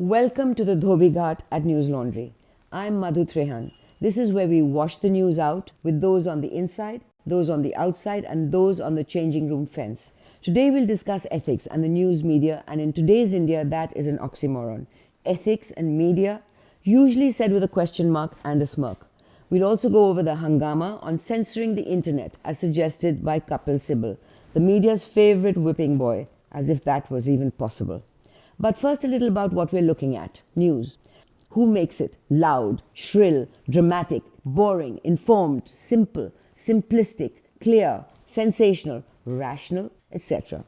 Welcome to the Dhobi Ghat at Newslaundry. I'm Madhu Trehan. This is where we wash the news out with those on the inside, those on the outside, and those on the changing room fence. Today we'll discuss ethics and the news media, and in today's India, that is an oxymoron. Ethics and media, usually said with a question mark and a smirk. We'll also go over the hangama on censoring the internet as suggested by Kapil Sibal, the media's favorite whipping boy, as if that was even possible. But first, a little about what we're looking at. News. Who makes it? Loud, shrill, dramatic, boring, informed, simple, simplistic, clear, sensational, rational, etc.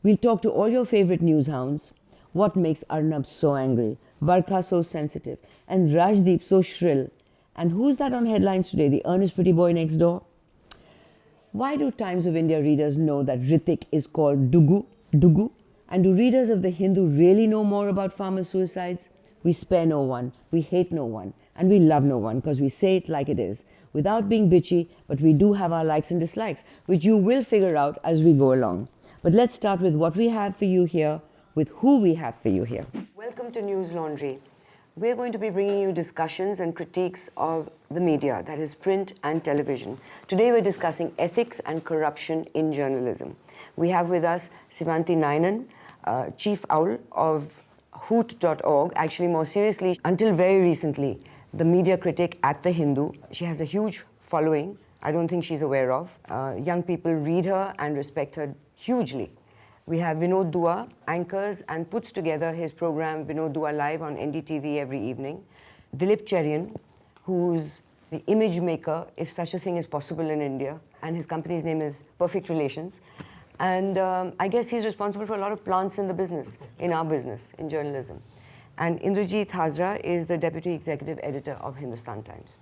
We'll talk to all your favorite news hounds. What makes Arnab so angry, Barkha so sensitive, and Rajdeep so shrill? And who's that on headlines today, the earnest pretty boy next door? Why do Times of India readers know that Ritik is called Dugu? And do readers of the Hindu really know more about farmer suicides? We spare no one, we hate no one, and we love no one because we say it like it is, without being bitchy, but we do have our likes and dislikes, which you will figure out as we go along. But let's start with what we have for you here, with who we have for you here. Welcome to Newslaundry. We're going to be bringing you discussions and critiques of the media, that is print and television. Today we're discussing ethics and corruption in journalism. We have with us Sevanti Ninan, Chief Owl of Hoot.org, actually more seriously, until very recently, the media critic at The Hindu. She has a huge following, I don't think she's aware of. Young people read her and respect her hugely. We have Vinod Dua, anchors and puts together his program Vinod Dua Live on NDTV every evening. Dilip Cherian, who's the image maker, if such a thing is possible in India, and his company's name is Perfect Relations. And I guess he's responsible for a lot of plants in the business, in our business, in journalism. And Indrajit Hazra is the Deputy Executive Editor of Hindustan Times.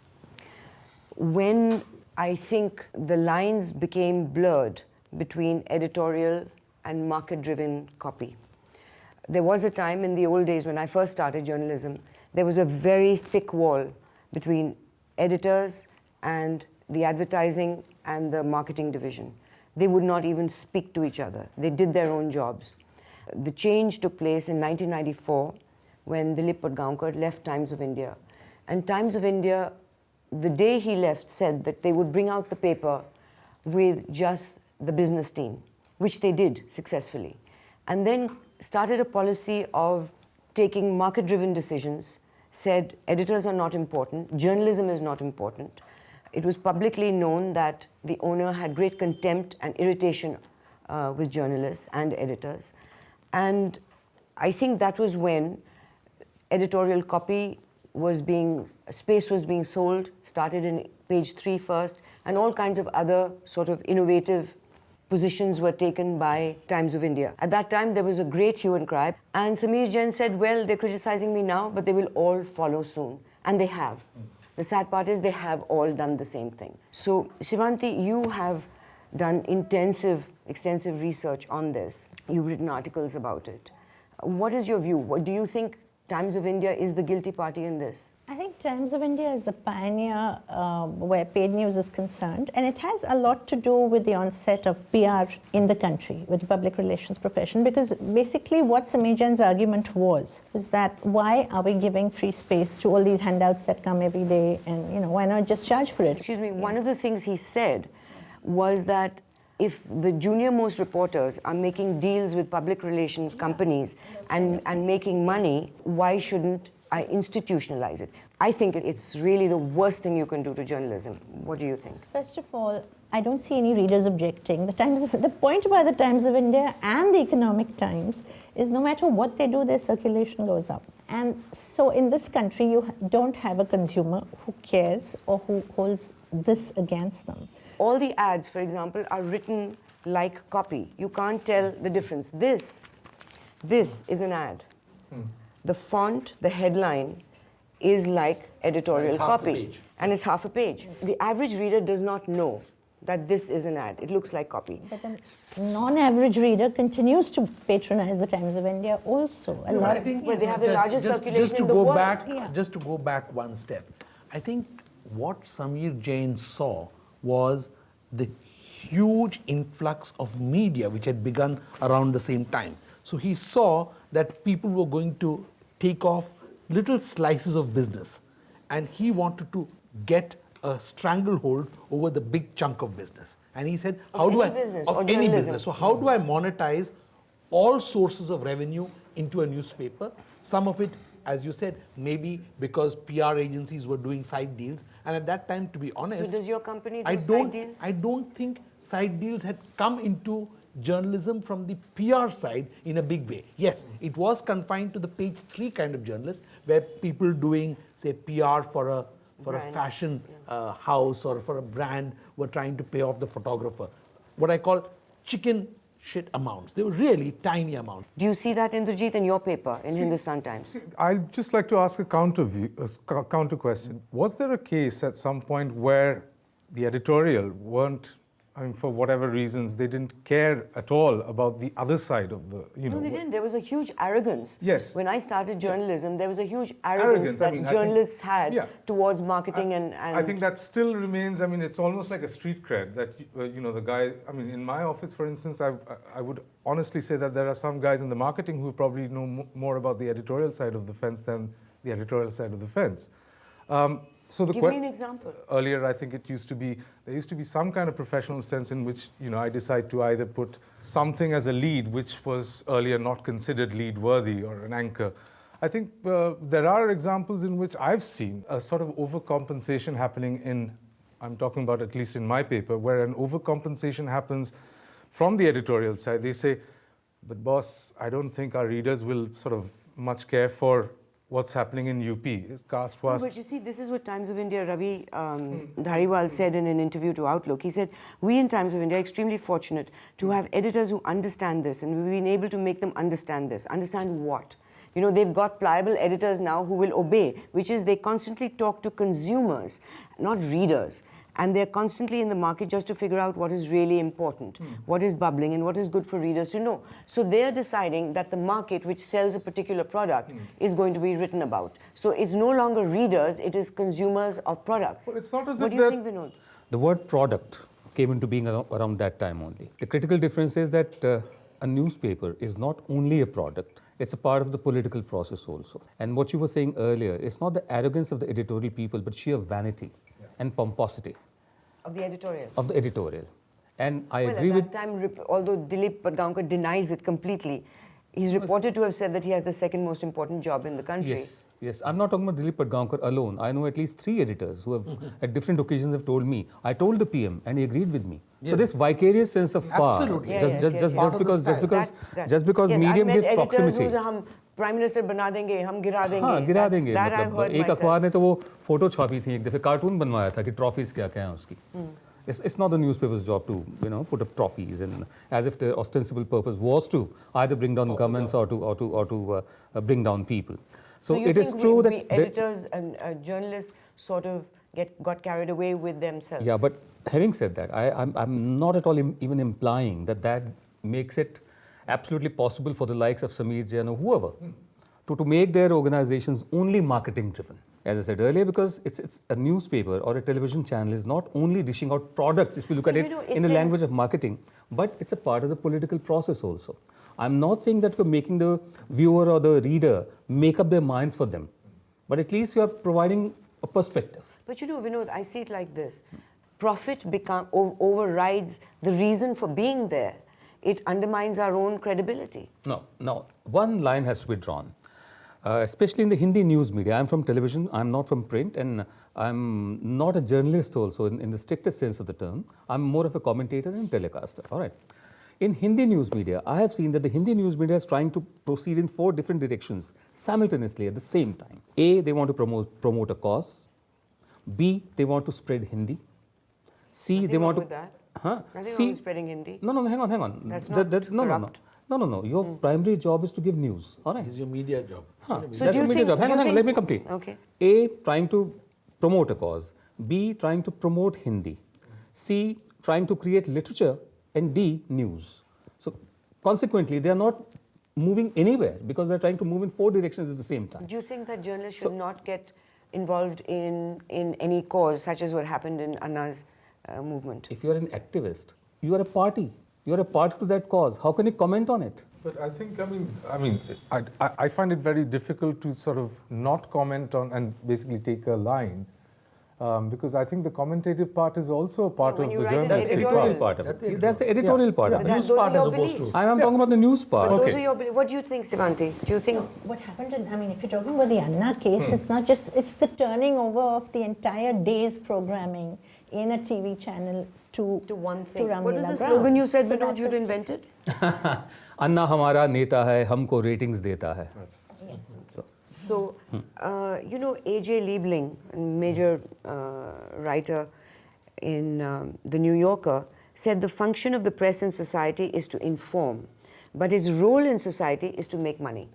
When I think the lines became blurred between editorial and market-driven copy, there was a time in the old days when I first started journalism, there was a very thick wall between editors and the advertising and the marketing division. They would not even speak to each other. They did their own jobs. The change took place in 1994 when Dilip left Times of India. And Times of India, the day he left, said that they would bring out the paper with just the business team, which they did successfully. And then started a policy of taking market-driven decisions, said editors are not important, journalism is not important. It was publicly known that the owner had great contempt and irritation with journalists and editors. And I think that was when editorial copy was space was being sold, started in page 3 first, and all kinds of other sort of innovative positions were taken by Times of India. At that time, there was a great hue and cry, and Sameer Jain said, well, they're criticizing me now, but they will all follow soon. And they have. The sad part is they have all done the same thing. So, Sevanti, you have done extensive research on this. You've written articles about it. What is your view? Do you think Times of India is the guilty party in this? I think Times of India is the pioneer where paid news is concerned, and it has a lot to do with the onset of PR in the country, with the public relations profession, because basically what Sameer Jain's argument was that why are we giving free space to all these handouts that come every day, and why not just charge for it? Excuse me, one of the things he said was that if the junior-most reporters are making deals with public relations companies and making money, why shouldn't I institutionalize it? I think it's really the worst thing you can do to journalism. What do you think? First of all, I don't see any readers objecting. The point about the Times of India and the Economic Times is no matter what they do, their circulation goes up. And so in this country, you don't have a consumer who cares or who holds this against them. All the ads, for example, are written like copy. You can't tell the difference. This is an ad. The font, the headline, is like editorial copy. And it's half a page. The average reader does not know that this is an ad. It looks like copy. But the non-average reader continues to patronize the Times of India also. I think they have the largest circulation in the world. Just to go back one step, I think what Sameer Jain saw was the huge influx of media which had begun around the same time. So he saw that people were going to take off little slices of business, and he wanted to get a stranglehold over the big chunk of business. And he said, how do I business of or any journalism. business? So how do I monetize all sources of revenue into a newspaper? Some of it, as you said, maybe because PR agencies were doing side deals, and at that time, to be honest, So does your company do I side don't, deals? I don't think side deals had come into journalism from the PR side in a big way. Yes, it was confined to the page 3 kind of journalists, where people doing, say, PR for a Brand. fashion house or for a brand were trying to pay off the photographer. What I call chicken shit amounts. They were really tiny amounts. Do you see that, Indrajit, in your paper, in Hindustan Times? I'd just like to ask a counter question. Was there a case at some point where the editorial weren't, I mean, for whatever reasons, they didn't care at all about the other side of the, you know? No, they didn't. There was a huge arrogance. Yes. When I started journalism, there was a huge arrogance that I mean, journalists had yeah. towards marketing and I think that still remains. I mean, it's almost like a street cred that you know, the guy. I mean, in my office, for instance, I would honestly say that there are some guys in the marketing who probably know more about the editorial side of the fence than the editorial side of the fence. So the Give me an example. Earlier, I think there used to be some kind of professional sense in which, you know, I decide to either put something as a lead, which was earlier not considered lead worthy, or an anchor. I think there are examples in which I've seen a sort of overcompensation happening in, I'm talking about at least in my paper, where an overcompensation happens from the editorial side. They say, but boss, I don't think our readers will sort of much care for what's happening in UP. It's caste No, first. but you see, this is what Times of India, Ravi Dhariwal said in an interview to Outlook. He said, we in Times of India are extremely fortunate to have editors who understand this, and we've been able to make them understand this. Understand what? You know, they've got pliable editors now who will obey, which is they constantly talk to consumers, not readers. And they're constantly in the market just to figure out what is really important, what is bubbling, and what is good for readers to know. So they're deciding that the market which sells a particular product is going to be written about. So it's no longer readers, it is consumers of products. Well, it's not as What if do you that- think, Vinod? The word product came into being around that time only. The critical difference is that a newspaper is not only a product, it's a part of the political process also. And what you were saying earlier, it's not the arrogance of the editorial people, but sheer vanity and pomposity Of the editorial. of the editorial. And I Well, agree at with... that time, although Dilip Padgaonkar denies it completely, he's reported to have said that he has the second most important job in the country. Yes, yes. I'm not talking about Dilip Padgaonkar alone. I know at least 3 editors who have, at different occasions, have told me. I told the PM, and he agreed with me. Yes. So this vicarious sense of power, Absolutely. Yeah, yes, yes, yes. Part of the just because yes, medium I met gives proximity. editors who Prime Minister बना देंगे, हम गिरा देंगे. हाँ, गिरा देंगे. That I've heard एक myself. अखबार ने तो वो फोटो छापी थी, एक दफे कार्टून बनवाया था कि ट्रॉफीज क्या क्या हैं उसकी. It's not the newspaper's job to, you know, put up trophies, and as if the ostensible purpose was to either bring down governments or to bring down people. So you it is think true we that editors and journalists sort of got carried away with themselves? yeah, but having said that, I'm not at all even implying that makes it absolutely possible for the likes of Sameer Jain or whoever to make their organizations only marketing driven. As I said earlier, because it's a newspaper or a television channel is not only dishing out products, if you look at You it know, in the language of marketing, but it's a part of the political process also. I'm not saying that you're making the viewer or the reader make up their minds for them, but at least you are providing a perspective. But you know, Vinod, I see it like this. Profit overrides the reason for being there. It undermines our own credibility. No, one line has to be drawn. Especially in the Hindi news media. I'm from television, I'm not from print, and I'm not a journalist also in the strictest sense of the term. I'm more of a commentator and telecaster, all right. In Hindi news media, I have seen that the Hindi news media is trying to proceed in 4 different directions simultaneously at the same time. A, they want to promote a cause. B, they want to spread Hindi. C, Nothing they want wrong to... with that. Huh? Nothing C, wrong with spreading Hindi. No, hang on. That's not corrupt. No. Your primary job is to give news, all right. This is your media job. Huh. So That's do a you media think- job. Hang do you on, think- let me complete. Okay. A, trying to promote a cause. B, trying to promote Hindi. C, trying to create literature. And D, news. So consequently, they are not moving anywhere because they're trying to move in 4 directions at the same time. Do you think that journalists should not get involved in any cause such as what happened in Anna's movement? If you are an activist, you are a party You're a part to that cause. How can you comment on it? But I think, I find it very difficult to sort of not comment on and basically take a line. Because I think the commentative part is also a part when of you the write an journalistic editorial part. part of That's it. it. That's the editorial part of The it. news those part are as your opposed beliefs. to. I'm talking about the news part. Those are your. What do you think, Sevanti? Do you think? What happened in, I mean, if you're talking about the Anna case, it's not just, it's the turning over of the entire day's programming in a TV channel to one to thing. What was Ramlila the slogan you grounds. said, So Vinod, that you'd was- invented? अन्ना हमारा नेता है, हमको ratings देता है. So, A.J. Liebling, a major writer in The New Yorker, said the function of the press in society is to inform, but its role in society is to make money.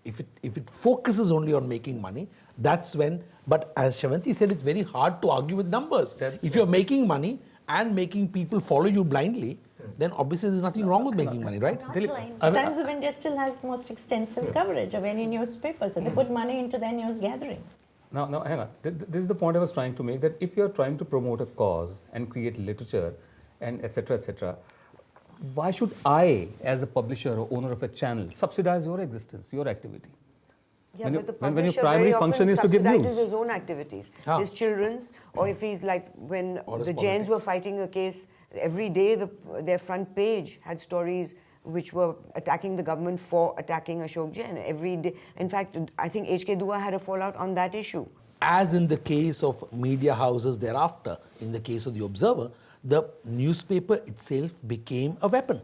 If it focuses only on making money, that's when, but as Sevanti said, it's very hard to argue with numbers. If you're making money and making people follow you blindly, then obviously there's nothing wrong with making money, right? Not Dilip, blind. I mean, Times of India still has the most extensive coverage of any newspaper, so they put money into their news gathering. Now, hang on. This is the point I was trying to make, that if you're trying to promote a cause and create literature and etc., why should I, as a publisher or owner of a channel, subsidize your existence, your activity? Yeah, When but the you- when your publisher primary very often function is to give subsidizes news. his own activities, Ah. his children's, or if he's like when Or his the Jains politics. were fighting a case, every day their front page had stories which were attacking the government for attacking Ashok Jain. Every day, in fact, I think H.K. Dua had a fallout on that issue. As in the case of media houses thereafter, in the case of the Observer, the newspaper itself became a weapon.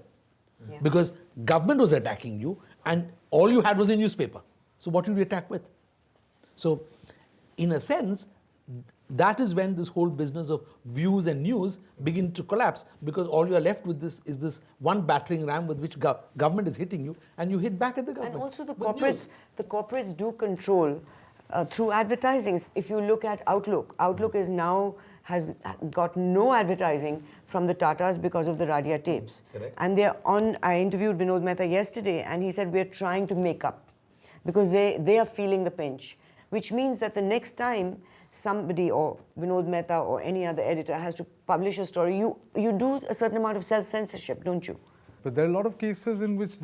Yeah. Because government was attacking you and all you had was a newspaper. So what did you attack with? So in a sense, that is when this whole business of views and news begin to collapse, because all you are left with this is this one battering ram with which government is hitting you, and you hit back at the government. And also the with news. corporates do control through advertising. If you look at Outlook, Outlook has got no advertising from the Tatas because of the Radia tapes. Correct. And I interviewed Vinod Mehta yesterday, and he said we're trying to make up because they are feeling the pinch, which means that the next time somebody or Vinod Mehta or any other editor has to publish a story, you do a certain amount of self-censorship, don't you? But there are a lot of cases in which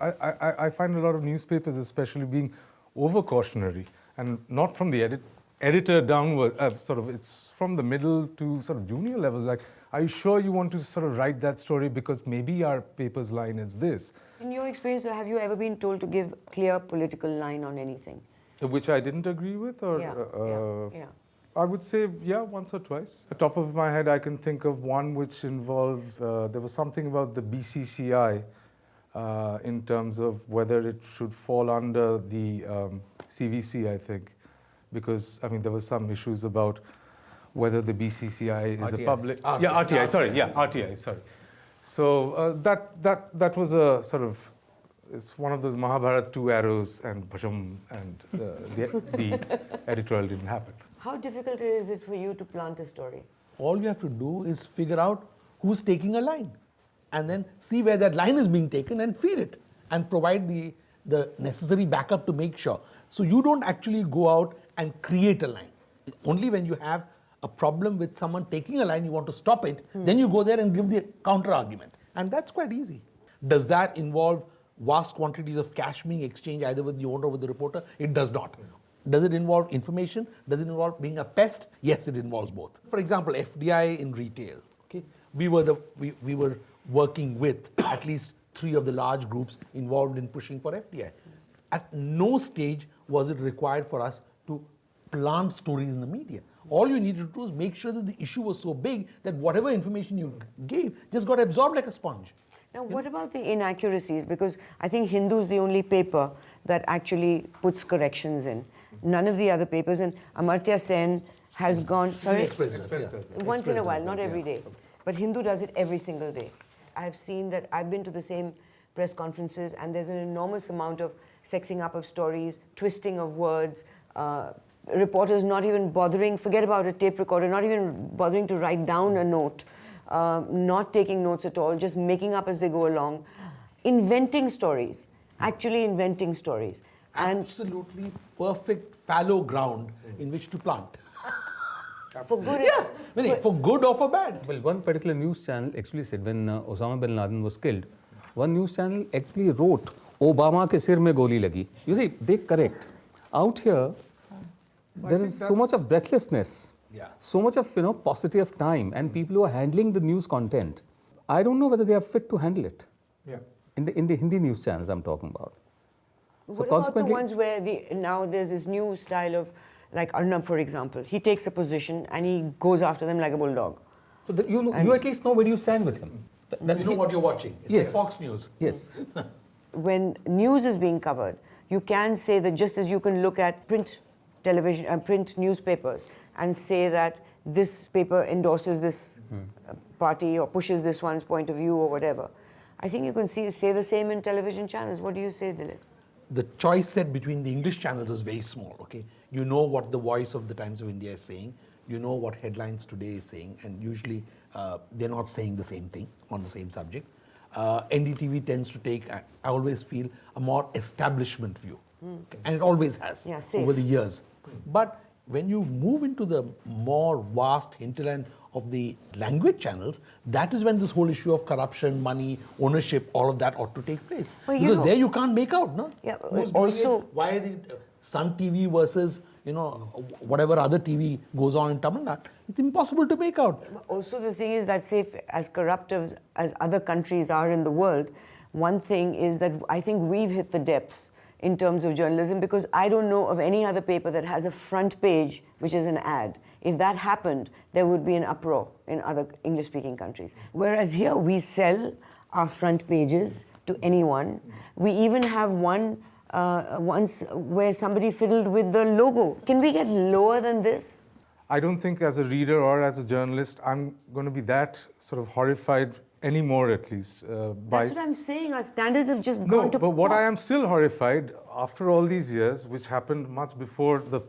I find a lot of newspapers especially being over-cautionary, and not from the editor downward, it's from the middle to sort of junior level. Like, are you sure you want to sort of write that story because maybe our paper's line is this? In your experience, have you ever been told to give clear political line on anything? Which I didn't agree with, or Yeah. I would say, yeah, once or twice. At the top of my head, I can think of one which involved, there was something about the BCCI in terms of whether it should fall under the CVC, I think. Because, I mean, there were some issues about whether the BCCI is RTI. a public... RTI. Yeah, RTI, sorry. Yeah, RTI, sorry. So that was a sort of... It's one of those Mahabharat two arrows and bhajam, and the editorial didn't happen. How difficult is it for you to plant a story? All you have to do is figure out who's taking a line and then see where that line is being taken and feed it and provide the necessary backup to make sure. So you don't actually go out and create a line. Only when you have a problem with someone taking a line, you want to stop it, then you go there and give the counter argument. And that's quite easy. Does that involve vast quantities of cash being exchanged either with the owner or with the reporter? It does not. Does it involve information? Does it involve being a pest? Yes, it involves both. For example, FDI in retail. Okay, we were working with at least 3 of the large groups involved in pushing for FDI. At no stage was it required for us to plant stories in the media. All you needed to do was make sure that the issue was so big that whatever information you gave just got absorbed like a sponge. Now, what about the inaccuracies? Because I think Hindu is the only paper that actually puts corrections in. None of the other papers, and Amartya Sen has gone, sorry? Express does, yeah. Once in a while, does not that, every yeah. day. But Hindu does it every single day. I've seen that, I've been to the same press conferences, and there's an enormous amount of sexing up of stories, twisting of words, reporters not even bothering, forget about a tape recorder, not even bothering to write down a note, not taking notes at all, just making up as they go along, inventing stories, actually inventing stories. And Absolutely perfect fallow ground in which to plant. For good, For good or for bad. Well, one particular news channel actually said when Osama bin Laden was killed, one news channel actually wrote, Obama ke sir mein goli lagi. You see, they correct. Out here, there is so much of breathlessness, so much of paucity of time, and people who are handling the news content. I don't know whether they are fit to handle it. Yeah. In the Hindi news channels I'm talking about. What about the ones where now there's this new style of, like Arnab, for example, he takes a position and he goes after them like a bulldog. So you at least know where you stand with him. You know what you're watching. It's Yes. like Fox News. Yes. When news is being covered, you can say that just as you can look at print television and print newspapers and say that this paper endorses this party or pushes this one's point of view or whatever. I think you can say the same in television channels. What do you say, Dilip? The choice set between the English channels is very small, okay? You know what the voice of the Times of India is saying, you know what Headlines Today is saying, and usually they're not saying the same thing on the same subject. NDTV tends to take, I always feel, a more establishment view, okay? And it always has over the years. But when you move into the more vast hinterland of the language channels, that is when this whole issue of corruption, money, ownership, all of that ought to take place. Well, because there you can't make out, no? Yeah, Who's doing also- it? Why the Sun TV versus whatever other TV goes on in Tamil Nadu? It's impossible to make out. Also, the thing is that, say, as corrupt as other countries are in the world, one thing is that I think we've hit the depths in terms of journalism, because I don't know of any other paper that has a front page which is an ad. If that happened, there would be an uproar in other English-speaking countries. Whereas here, we sell our front pages to anyone. We even have one once where somebody fiddled with the logo. Can we get lower than this? I don't think as a reader or as a journalist, I'm going to be that sort of horrified anymore, at least. That's what I'm saying. Our standards have just No, gone to but what pot. I am still horrified after all these years, which happened much before the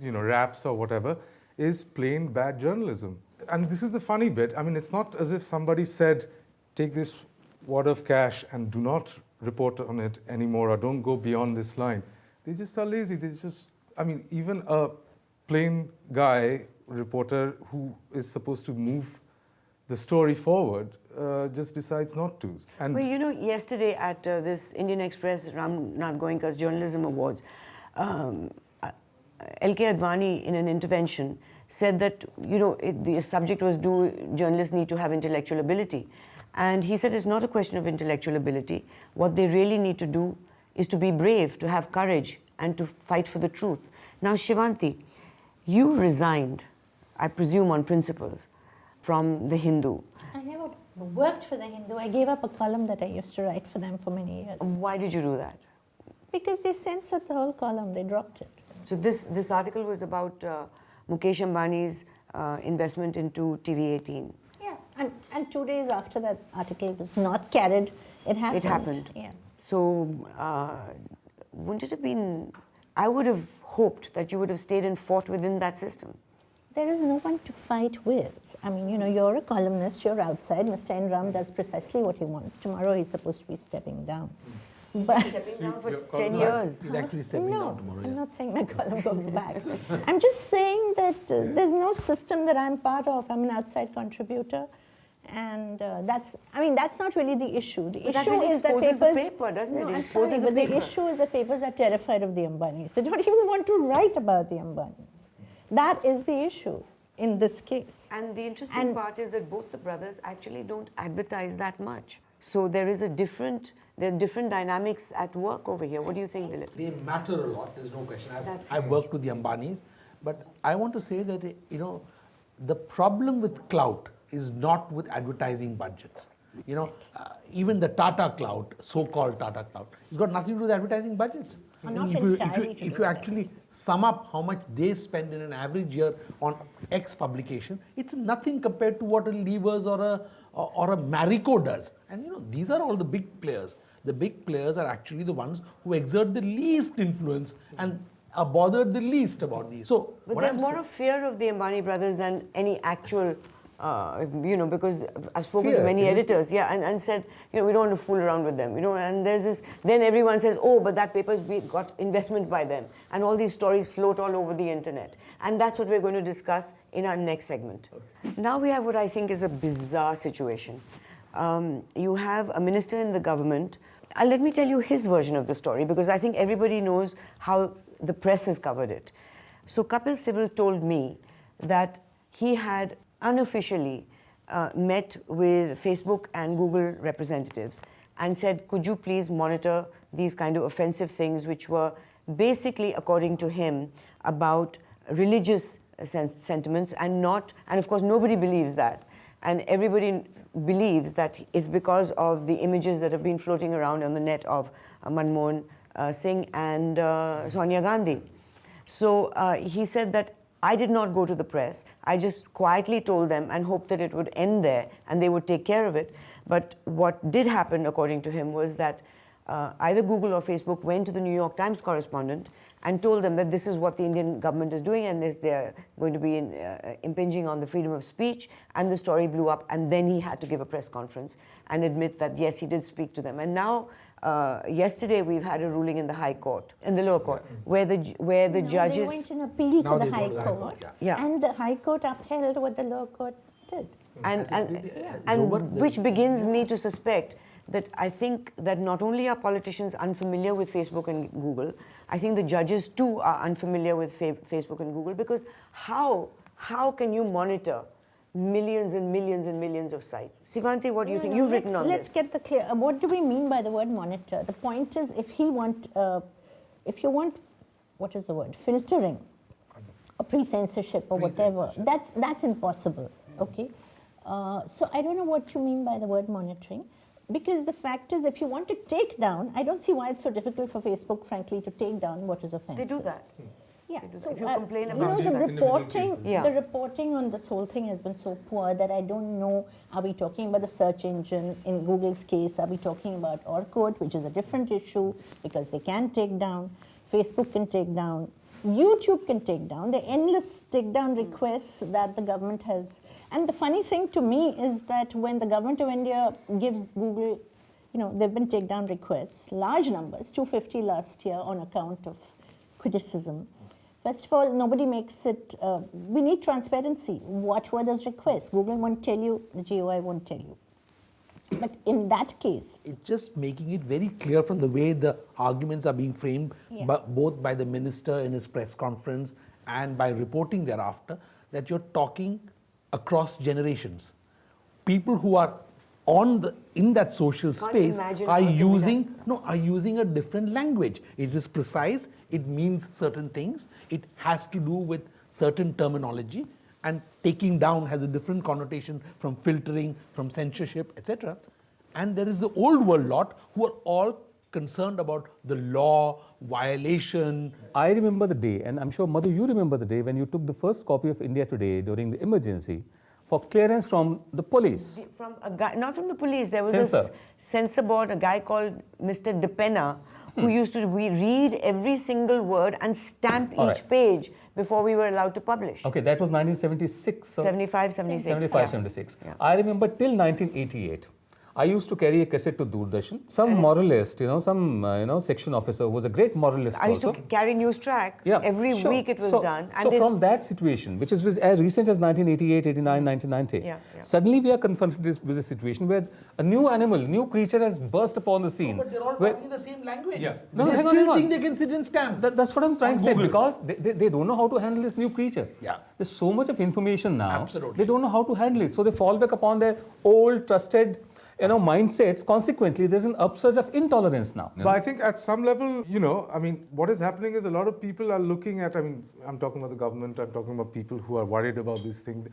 raps or whatever, is plain bad journalism. And this is the funny bit. I mean, it's not as if somebody said, take this wad of cash and do not report on it anymore or don't go beyond this line. They just are lazy. They just, even a plain guy, reporter who is supposed to move the story forward just decides not to. And Well, yesterday at this Indian Express Ramnath Goenka's Journalism Awards, L.K. Advani, in an intervention, said that, the subject was, do journalists need to have intellectual ability? And he said it's not a question of intellectual ability. What they really need to do is to be brave, to have courage, and to fight for the truth. Now, Sevanti, you resigned, I presume on principles, from The Hindu. I never worked for The Hindu. I gave up a column that I used to write for them for many years. Why did you do that? Because they censored the whole column, they dropped it. So this article was about Mukesh Ambani's investment into TV18. Yeah, and 2 days after that article was not carried, it happened. It happened. Yeah. So wouldn't it have been, I would have hoped that you would have stayed and fought within that system. There is no one to fight with. I mean, you're a columnist, you're outside. Mr. N. Ram does precisely what he wants. Tomorrow he's supposed to be stepping down. But Stepping down for 10 years. He's actually stepping down tomorrow. I'm yeah. not saying my column goes back. I'm just saying that there's no system that I'm part of. I'm an outside contributor. And that's not really the issue. The But that issue really is that exposes papers... the paper, doesn't it? No, It I'm exposes sorry, the but the paper. issue is that papers are terrified of the Ambanis. They don't even want to write about the Ambanis. That is the issue in this case. And the interesting part is that both the brothers actually don't advertise that much. So there are different dynamics at work over here. What do you think, Dilip? They matter a lot, there's no question. That's I've worked with the Ambanis, but I want to say that, the problem with clout is not with advertising budgets. Even the Tata clout, so-called Tata clout, it's got nothing to do with advertising budgets. Not If you entirely to do if you with actually sum up how much they spend in an average year on X publication, it's nothing compared to what a Levers or a Marico does. And these are all the big players. The big players are actually the ones who exert the least influence and are bothered the least about these. So, But what there's I'm more saying- of fear of the Ambani brothers than any actual because I've spoken to Fear, many isn't it? editors, and said, we don't want to fool around with them, and there's this, then everyone says, oh, but that paper's got investment by them, and all these stories float all over the internet. And that's what we're going to discuss in our next segment. Okay. Now we have what I think is a bizarre situation. You have a minister in the government. Let me tell you his version of the story, because I think everybody knows how the press has covered it. So Kapil Sibal told me that he had unofficially met with Facebook and Google representatives and said, could you please monitor these kind of offensive things which were basically, according to him, about religious sentiments and of course nobody believes that. And everybody believes that it's because of the images that have been floating around on the net of Manmohan Singh and Sonia Gandhi. So he said that I did not go to the press. I just quietly told them and hoped that it would end there and they would take care of it. But what did happen, according to him, was that either Google or Facebook went to the New York Times correspondent and told them that this is what the Indian government is doing and they're going to be impinging on the freedom of speech, and the story blew up, and then he had to give a press conference and admit that yes, he did speak to them. And now yesterday we've had a ruling in the High Court, in the lower court, where the judges... They went and appealed to the High Court, Yeah. and the High Court upheld what the lower court did. And which begins me to suspect that I think that not only are politicians unfamiliar with Facebook and Google, I think the judges too are unfamiliar with Facebook and Google, because how can you monitor millions and millions and millions of sites? Sevanti, what do you think? You've written on Let's this. get the clear. What do we mean by the word monitor? The point is, if you want, what is the word? Filtering, or pre-censorship, or whatever. That's impossible. Okay. So I don't know what you mean by the word monitoring. Because the fact is, if you want to take down, I don't see why it's so difficult for Facebook, frankly, to take down what is offensive. They do that. Yeah. So if you complain the about reporting, Yeah. the reporting on this whole thing has been so poor that I don't know. Are we talking about the search engine in Google's case? Are we talking about Orkut, which is a different issue because they can take down? Facebook can take down. YouTube can take down. There are endless takedown requests that the government has. And the funny thing to me is that when the government of India gives Google, there have been takedown requests, large numbers, 250 last year on account of criticism. First of all, nobody makes it, we need transparency. What were those requests? Google won't tell you, the GOI won't tell you. But in that case, it's just making it very clear from the way the arguments are being framed, both by the minister in his press conference and by reporting thereafter, that you're talking across generations. People who are in that social space are using a different language. It is precise, it means certain things, it has to do with certain terminology, and taking down has a different connotation from filtering, from censorship, etc. And there is the old world lot who are all concerned about the law, violation. I remember the day, and I'm sure, Madhu, you remember the day when you took the first copy of India Today during the emergency for clearance from the police. From a guy, not from the police, there was Censor. a censor board, a guy called Mr. Depenna, who used to read every single word and stamp each page before we were allowed to publish. Okay, that was 1976. 75, 76. 75, 76. I remember till 1988. I used to carry a cassette to Doordarshan. Some moralist, some section officer who was a great moralist I used to also. carry news track. Every week it was done. And so from that situation, which is as recent as 1988, 89, 1990, suddenly we are confronted with a situation where a new animal, new creature has burst upon the scene. But they're all talking the same language. No, they hang on, still hang on. think they can sit and stamp. That's what I'm trying to say, because they don't know how to handle this new creature. There's so much of information now. Absolutely. They don't know how to handle it. So they fall back upon their old, trusted mindsets. Consequently, there's an upsurge of intolerance now. But I think at some level, what is happening is a lot of people are looking at, I'm talking about the government, I'm talking about people who are worried about this thing.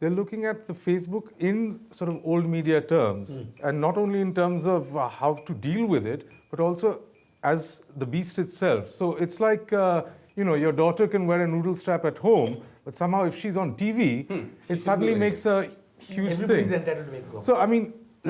They're looking at the Facebook in sort of old media terms, and not only in terms of how to deal with it, but also as the beast itself. So it's like, your daughter can wear a noodle strap at home, but somehow if she's on TV, it suddenly makes a huge Everybody's thing. entitled to make a comment. So,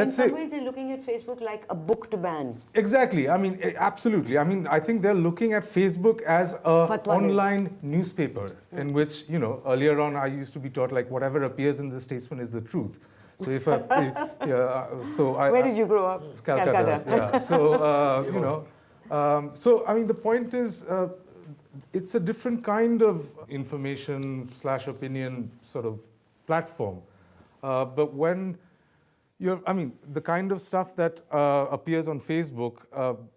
In some ways, they're looking at Facebook like a book to ban. Exactly. I mean, absolutely. I mean, I think they're looking at Facebook as a Fatwa online newspaper in which, you know, earlier on I used to be taught like whatever appears in the Statesman is the truth. So if I, Where did you grow up? Calcutta. Yeah. So you know, so I mean, the point is, it's a different kind of information / opinion sort of platform. But when I mean, the kind of stuff that appears on Facebook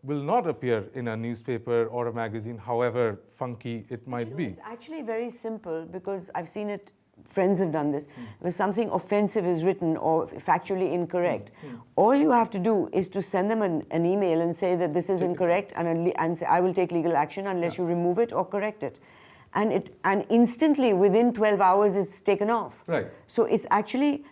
will not appear in a newspaper or a magazine, however funky it might be. It's actually very simple because I've seen it, friends have done this. When something offensive is written or factually incorrect, all you have to do is to send them an email and say that this is incorrect and say, I will take legal action unless you remove it or correct it. And instantly, within 12 hours, it's taken off. Right. So it's actually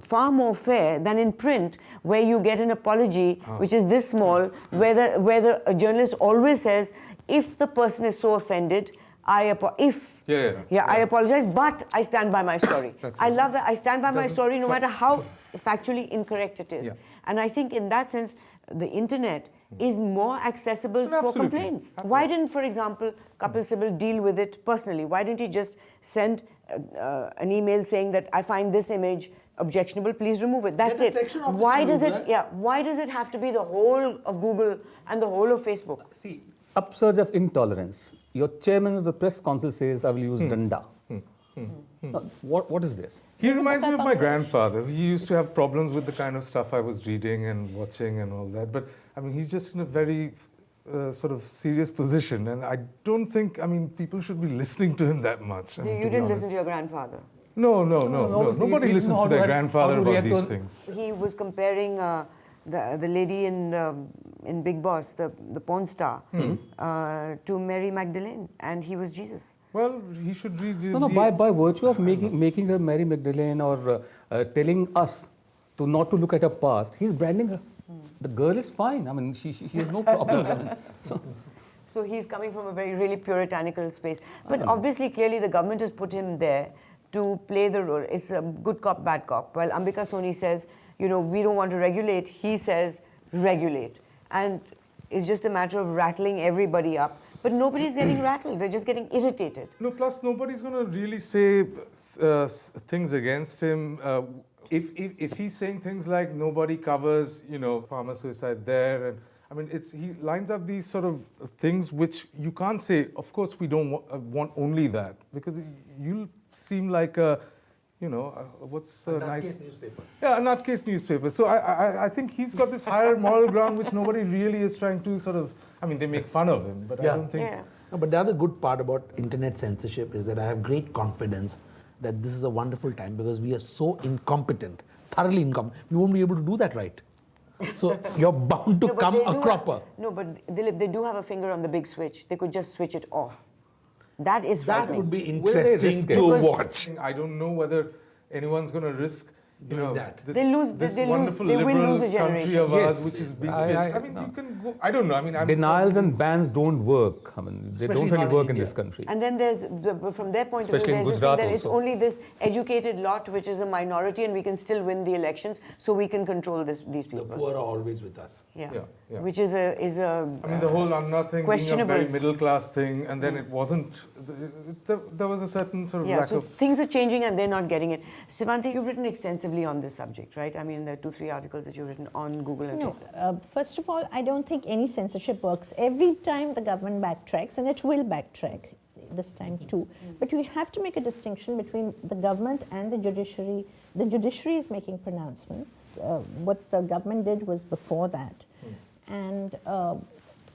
far more fair than in print, where you get an apology which is this small, where a journalist always says, if the person is so offended, I apologize, but I stand by my story. I love that. I stand by my story no matter how factually incorrect it is. Yeah. And I think in that sense, the internet is more accessible for Absolutely. complaints. Absolutely. Why didn't, for example, Kapil Sibal deal with it personally? Why didn't he just send an email saying that I find this image objectionable, please remove it? That's it. Why does it? Yeah. Why does it have to be the whole of Google and the whole of Facebook? See, upsurge of intolerance. Your chairman of the press council says, I will use danda. Now, what is this? He reminds me of my grandfather. He used to have problems with the kind of stuff I was reading and watching and all that. But I mean, he's just in a very sort of serious position. And I don't think, I mean, people should be listening to him that much. You didn't listen to your grandfather? No. Nobody listens to their grandfather about these things. He was comparing the lady in Big Boss, the porn star, to Mary Magdalene, and he was Jesus. Well, he should read. By virtue of making her Mary Magdalene or telling us not to look at her past, he's branding her. The girl is fine. I mean, she has no problems. I mean, so he's coming from a very really puritanical space. But obviously, clearly, the government has put him there to play the role. It's a good cop, bad cop. While Ambika Soni says, you know, we don't want to regulate, he says regulate. And it's just a matter of rattling everybody up. But nobody's getting rattled, they're just getting irritated. No, plus nobody's going to really say things against him. If he's saying things like nobody covers, you know, farmer suicide there, and I mean, he lines up these sort of things which you can't say, of course we don't want only that, because you'll seem like a, you know, what's a nice... nutcase newspaper. Yeah, a nutcase newspaper. So I think he's got this higher moral ground which nobody really is trying to sort of, I mean, they make fun of him, but I don't think... Yeah. No, but the other good part about internet censorship is that I have great confidence that this is a wonderful time because we are so incompetent, thoroughly incompetent. We won't be able to do that right. So you're bound to come a cropper. But Dilip, they do have a finger on the big switch. They could just switch it off. That is That frightening. would be Will they interesting risk to it? watch. I don't know whether anyone's going to risk Doing that. This, They lose- this they lose- wonderful they will liberal lose a country generation. of ours, Yes. which is being I- pitched. I- I mean, no. you can go. I don't know. I mean, Denials and bans don't work. I mean, they Especially don't really not in work in India. this country. And then there's, from their point Especially of in view, there's this thing Gujarat that it's also. only this educated lot which is a minority and we can still win the elections, so we can control these The people. poor are always with us. Yeah. Yeah. Which is a I mean, the whole Anna thing being a questionable. very middle class thing, and then it wasn't. There was a certain sort of Yeah, lack so of. things are changing and they're not getting it. Sevanti, you've written extensively on this subject, right? I mean, there are 2-3 articles that you've written on Google and No, Facebook. first of all, I don't think any censorship works. Every time the government backtracks, and it will backtrack this time too. But we have to make a distinction between the government and the judiciary. The judiciary is making pronouncements. What the government did was before that. And,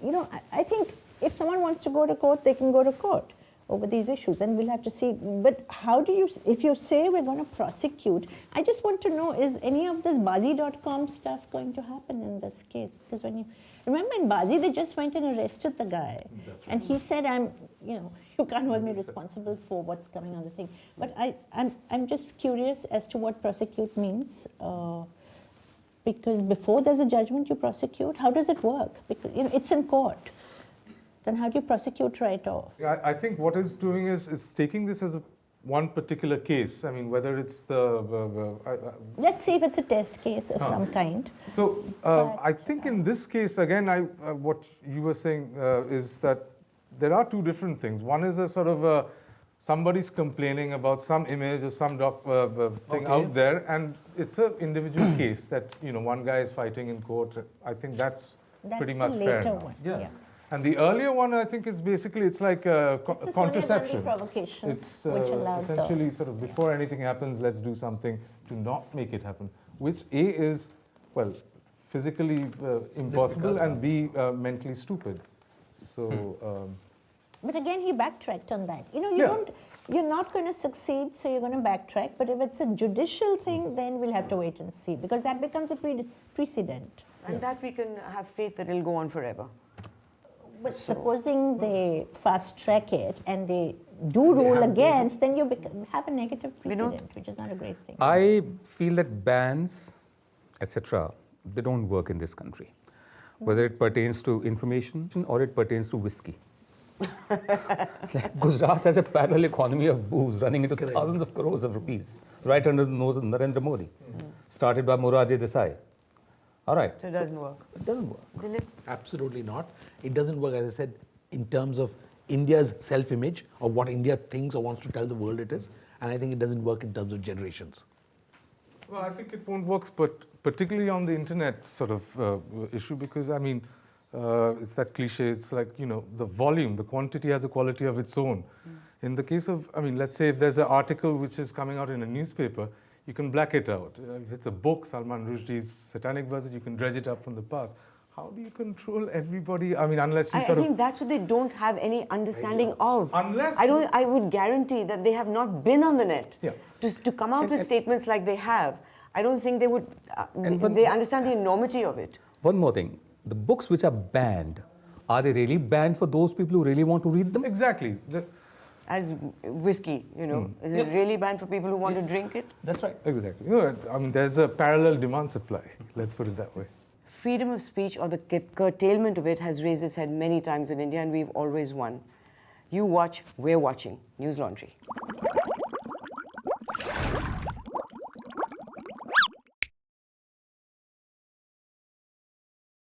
you know, I think if someone wants to go to court, they can go to court over these issues, and we'll have to see. But how do you, if you say we're going to prosecute, I just want to know, is any of this Bazi.com stuff going to happen in this case? Because when you, remember in Bazi, they just went and arrested the guy. And he said, you know, you can't hold me responsible for what's coming on the thing. But I'm just curious as to what prosecute means. Because before there's a judgment, you prosecute. How does it work? Because, you know, it's in court. Then how do you prosecute right off? I think what it's doing is taking this as a one particular case. I mean, whether it's the... Let's see if it's a test case of some kind. So I think in this case, again, what you were saying is that there are two different things. One is a sort of somebody's complaining about some image or some thing out there, and it's an individual case that, you know, one guy is fighting in court. I think that's pretty much fair. That's the later enough. one. Yeah. And the earlier one, I think, is basically, it's like It's the contraception. provocation, It's which allowed essentially sort of before anything happens, let's do something to not make it happen, which A is, well, physically impossible, Difficult, and B, mentally stupid. So, But again, he backtracked on that. You know, you're not going to succeed, so you're going to backtrack. But if it's a judicial thing, then we'll have to wait and see, because that becomes a precedent. And that we can have faith that it'll go on forever. But supposing they fast track it and they do rule against, then you have a negative precedent, which is not a great thing. I feel that bans, etc., they don't work in this country, whether it pertains to information or it pertains to whiskey. Like Gujarat has a parallel economy of booze running into thousands of crores of rupees right under the nose of Narendra Modi, started by Morarji Desai. All right. So it doesn't work. It doesn't work. Dilip? Absolutely not. It doesn't work, as I said, in terms of India's self-image, or what India thinks or wants to tell the world it is. And I think it doesn't work in terms of generations. well, I think it won't work, but particularly on the internet sort of issue, because, I mean, it's that cliche, it's like, you know, the volume, the quantity has a quality of its own. In the case of, I mean, let's say if there's an article which is coming out in a newspaper, you can black it out. If it's a book, Salman Rushdie's Satanic Verses, you can dredge it up from the past. How do you control everybody? I mean, unless you I sort of... think that's what they don't have any understanding of. Unless... I would guarantee that they have not been on the net. Yeah. To come out with statements like they have, I don't think they would, they understand the enormity of it. One more thing. The books which are banned, are they really banned for those people who really want to read them? Exactly. As whiskey, you know, is it really banned for people who want to drink it? That's right. Exactly. You know, I mean, there's a parallel demand supply. Let's put it that way. Freedom of speech, or the curtailment of it, has raised its head many times in India, and we've always won. You watch, we're watching. News Laundry.